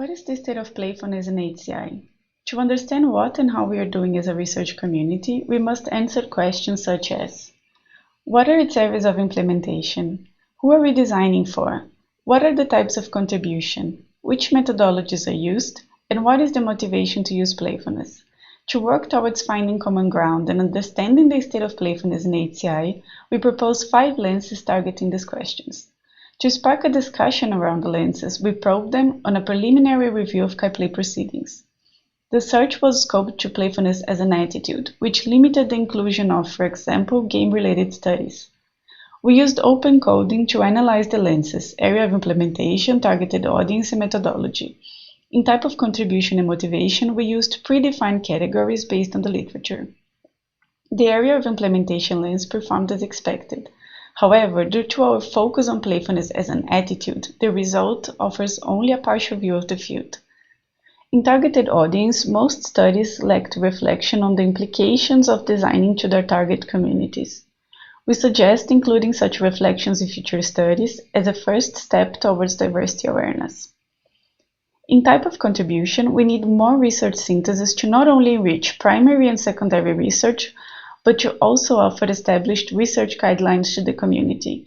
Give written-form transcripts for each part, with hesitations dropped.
What is the state of playfulness in HCI? To understand what and how we are doing as a research community, we must answer questions such as: what are its areas of implementation? Who are we designing for? What are the types of contribution? Which methodologies are used? And what is the motivation to use playfulness? To work towards finding common ground and understanding the state of playfulness in HCI, we propose 5 lenses targeting these questions. To spark a discussion around the lenses, we probed them on a preliminary review of CHI proceedings. The search was scoped to playfulness as an attitude, which limited the inclusion of, for example, game-related studies. We used open coding to analyze the lenses, area of implementation, targeted audience, and methodology. In type of contribution and motivation, we used predefined categories based on the literature. The area of implementation lens performed as expected. However, due to our focus on playfulness as an attitude, the result offers only a partial view of the field. In targeted audience, most studies lacked reflection on the implications of designing to their target communities. We suggest including such reflections in future studies as a first step towards diversity awareness. In type of contribution, we need more research synthesis to not only enrich primary and secondary research, but to also offer established research guidelines to the community.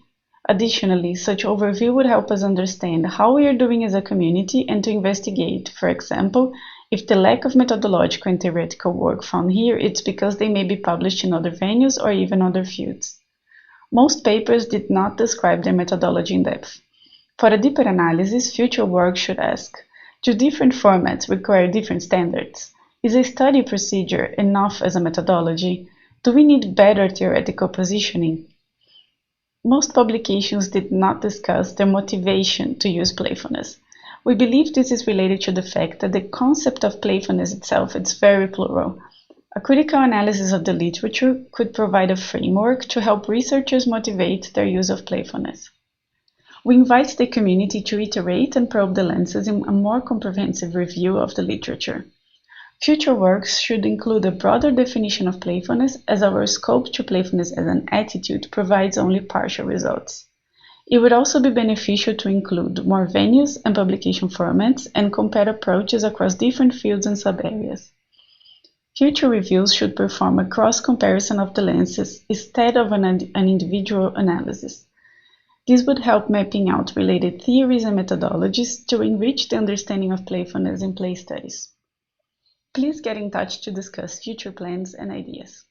Additionally, such overview would help us understand how we are doing as a community and to investigate, for example, if the lack of methodological and theoretical work found here is because they may be published in other venues or even other fields. Most papers did not describe their methodology in depth. For a deeper analysis, future work should ask: do different formats require different standards? Is a study procedure enough as a methodology? Do we need better theoretical positioning? Most publications did not discuss their motivation to use playfulness. We believe this is related to the fact that the concept of playfulness itself is very plural. A critical analysis of the literature could provide a framework to help researchers motivate their use of playfulness. We invite the community to iterate and probe the lenses in a more comprehensive review of the literature. Future works should include a broader definition of playfulness, as our scope to playfulness as an attitude provides only partial results. It would also be beneficial to include more venues and publication formats and compare approaches across different fields and sub-areas. Future reviews should perform a cross-comparison of the lenses instead of an individual analysis. This would help mapping out related theories and methodologies to enrich the understanding of playfulness in play studies. Please get in touch to discuss future plans and ideas.